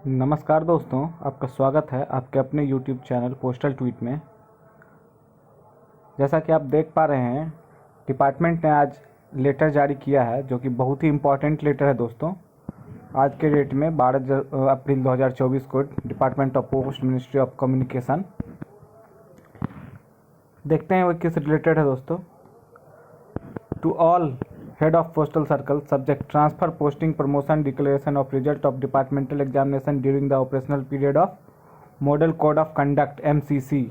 नमस्कार दोस्तों, आपका स्वागत है आपके अपने YouTube चैनल पोस्टल ट्वीट में। जैसा कि आप देख पा रहे हैं, डिपार्टमेंट ने आज लेटर जारी किया है जो कि बहुत ही इम्पोर्टेंट लेटर है दोस्तों। आज के डेट में 12 अप्रैल 2024 को department of post ministry of communication, देखते हैं वो किस रिलेटेड है दोस्तों। To all head of postal circle subject transfer posting promotion declaration of result of departmental examination during the operational period of model code of conduct MCC।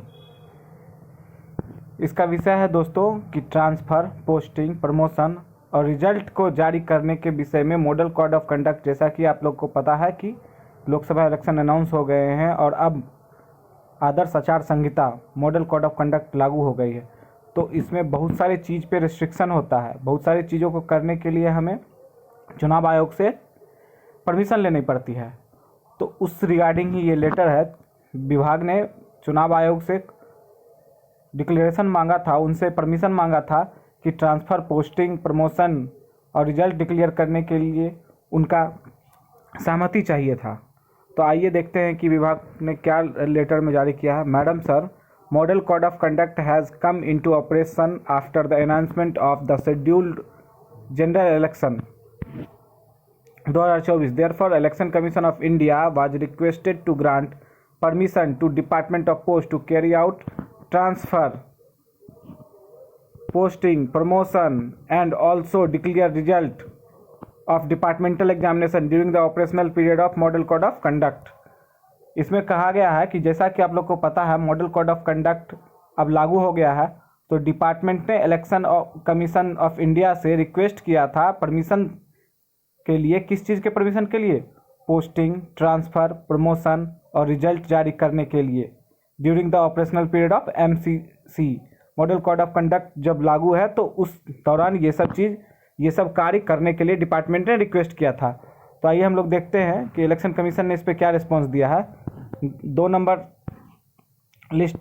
इसका विषय है दोस्तों कि ट्रांसफ़र, पोस्टिंग, प्रमोशन और रिजल्ट को जारी करने के विषय में मॉडल कोड ऑफ कंडक्ट। जैसा कि आप लोग को पता है कि लोकसभा इलेक्शन अनाउंस हो गए हैं और अब आदर्श आचार संहिता मॉडल कोड ऑफ कंडक्ट लागू हो गई है। तो इसमें बहुत सारी चीज़ पे रिस्ट्रिक्शन होता है। बहुत सारी चीज़ों को करने के लिए हमें चुनाव आयोग से परमिशन लेनी पड़ती है। तो उस रिगार्डिंग ही ये लेटर है। विभाग ने चुनाव आयोग से डिक्लेरेशन मांगा था, उनसे परमिशन मांगा था कि ट्रांसफ़र, पोस्टिंग, प्रमोशन और रिजल्ट डिक्लेयर करने के लिए उनका सहमति चाहिए था। तो आइए देखते हैं कि विभाग ने क्या लेटर में जारी किया है। Madam sir, Model Code of Conduct has come into operation after the announcement of the scheduled general election 2024. Therefore, Election Commission of India was requested to grant permission to Department of Post to carry out transfer, posting, promotion, and also declare result of departmental examination during the operational period of Model Code of Conduct. इसमें कहा गया है कि जैसा कि आप लोग को पता है, मॉडल कोड ऑफ कंडक्ट अब लागू हो गया है। तो डिपार्टमेंट ने इलेक्शन कमीशन ऑफ इंडिया से रिक्वेस्ट किया था परमिशन के लिए। किस चीज़ के परमिशन के लिए? पोस्टिंग, ट्रांसफ़र, प्रमोशन और रिजल्ट जारी करने के लिए during the operational period of MCC। Model code of conduct जब लागू है तो उस दौरान ये सब कार्य करने के लिए डिपार्टमेंट ने रिक्वेस्ट किया था। तो आइए हम लोग देखते हैं कि इलेक्शन कमीशन ने इस पर क्या रिस्पॉन्स दिया है। 2 नंबर लिस्ट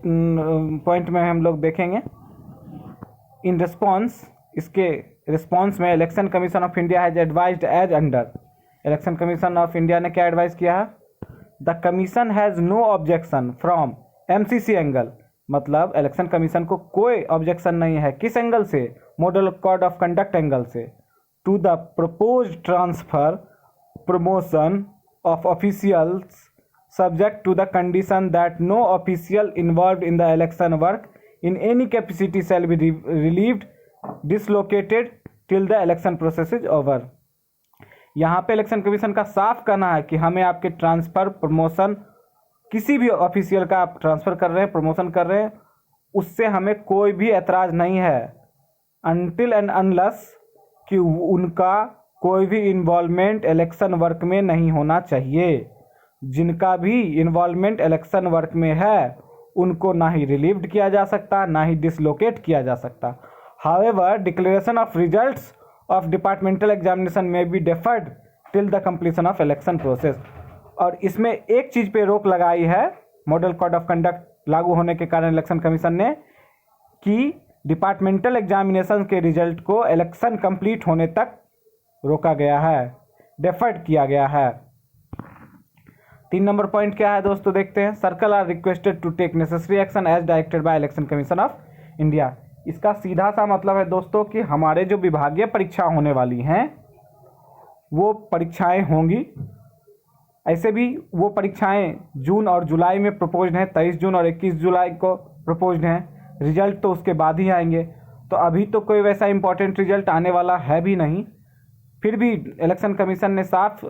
पॉइंट में हम लोग देखेंगे। इन रिस्पॉन्स, इसके रिस्पॉन्स में election commission of India has advised as under. Election commission of India ने क्या एडवाइस किया है? The commission has no objection from MCC angle. मतलब इलेक्शन कमीशन को कोई ऑब्जेक्शन नहीं है। किस एंगल से? Model code of conduct angle से। To the proposed transfer, promotion of officials subject to the condition that no official involved in the election work in any capacity shall be relieved, dislocated till the election process is over। यहाँ पे election commission का साफ कहना है कि हमें आपके transfer, promotion, किसी भी ऑफिशियल का आप ट्रांसफ़र कर रहे हैं, प्रमोशन कर रहे हैं, उससे हमें कोई भी एतराज़ नहीं है अनटिल एंड अनलेस कि उनका कोई भी इन्वॉल्वमेंट इलेक्शन वर्क में नहीं होना चाहिए। जिनका भी इन्वॉल्वमेंट इलेक्शन वर्क में है उनको ना ही रिलीव्ड किया जा सकता, ना ही डिसलोकेट किया जा सकता। However, declaration of results of departmental examination में be deferred till the completion of election process. और इसमें एक चीज़ पे रोक लगाई है मॉडल कोड ऑफ कंडक्ट लागू होने के कारण इलेक्शन कमीशन ने, कि डिपार्टमेंटल एग्जामिनेशन के रिजल्ट को इलेक्शन कंप्लीट होने तक रोका गया है, डेफर्ड किया गया है। 3 नंबर पॉइंट क्या है दोस्तों, देखते हैं। Circle are requested to take necessary action as directed by Election commission of India. इसका सीधा सा मतलब है दोस्तों कि हमारे जो विभागीय परीक्षा होने वाली हैं वो परीक्षाएं होंगी। ऐसे भी वो परीक्षाएं जून और जुलाई में प्रपोज्ड हैं, 23 जून और 21 जुलाई को प्रपोज्ड हैं। रिजल्ट तो उसके बाद ही आएंगे। तो अभी तो कोई वैसा इंपॉर्टेंट रिजल्ट आने वाला है भी नहीं। फिर भी इलेक्शन कमीशन ने साफ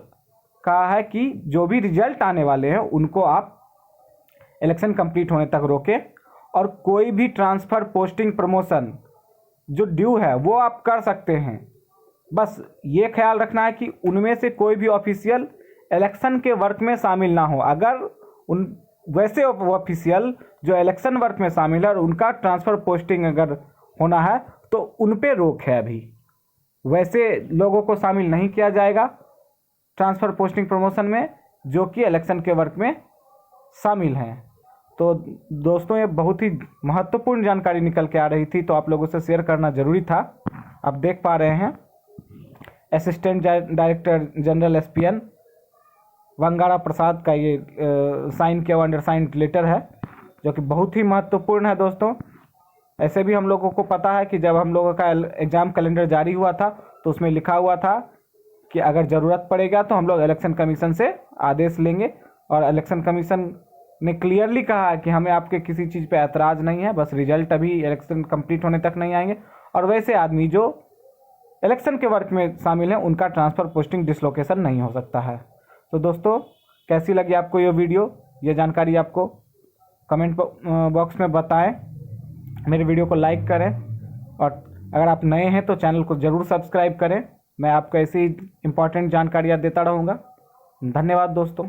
कहा है कि जो भी रिजल्ट आने वाले हैं उनको आप इलेक्शन कंप्लीट होने तक रोकें, और कोई भी ट्रांसफ़र, पोस्टिंग, प्रमोशन जो ड्यू है वो आप कर सकते हैं। बस ये ख्याल रखना है कि उनमें से कोई भी ऑफिशियल इलेक्शन के वर्क में शामिल ना हो। अगर उन वैसे ऑफिशियल जो इलेक्शन वर्क में शामिल है और उनका ट्रांसफ़र, पोस्टिंग अगर होना है तो उन पे रोक है। अभी वैसे लोगों को शामिल नहीं किया जाएगा ट्रांसफ़र, पोस्टिंग, प्रमोशन में जो कि इलेक्शन के वर्क में शामिल हैं। तो दोस्तों, ये बहुत ही महत्वपूर्ण जानकारी निकल के आ रही थी, तो आप लोगों से शेयर करना ज़रूरी था। आप देख पा रहे हैं assistant director general SPN Vangara Prasad का ये साइन किया हुआ अंडरसाइंड लेटर है, जो कि बहुत ही महत्वपूर्ण है दोस्तों। ऐसे भी हम लोगों को पता है कि जब हम लोगों का एग्ज़ाम कैलेंडर जारी हुआ था तो उसमें लिखा हुआ था कि अगर ज़रूरत पड़ेगा तो हम लोग इलेक्शन कमीशन से आदेश लेंगे, और इलेक्शन कमीशन ने क्लियरली कहा है कि हमें आपके किसी चीज़ पे ऐतराज़ नहीं है, बस रिजल्ट अभी इलेक्शन कंप्लीट होने तक नहीं आएंगे। और वैसे आदमी जो इलेक्शन के वर्क में शामिल हैं उनका ट्रांसफ़र पोस्टिंग डिसलोकेशन नहीं हो सकता है। तो दोस्तों, कैसी लगी आपको ये वीडियो, ये जानकारी आपको कमेंट बॉक्स में बताएं। मेरे वीडियो को लाइक करें, और अगर आप नए हैं तो चैनल को ज़रूर सब्सक्राइब करें। मैं आपको ऐसी इंपॉर्टेंट जानकारियाँ देता रहूँगा। धन्यवाद दोस्तों।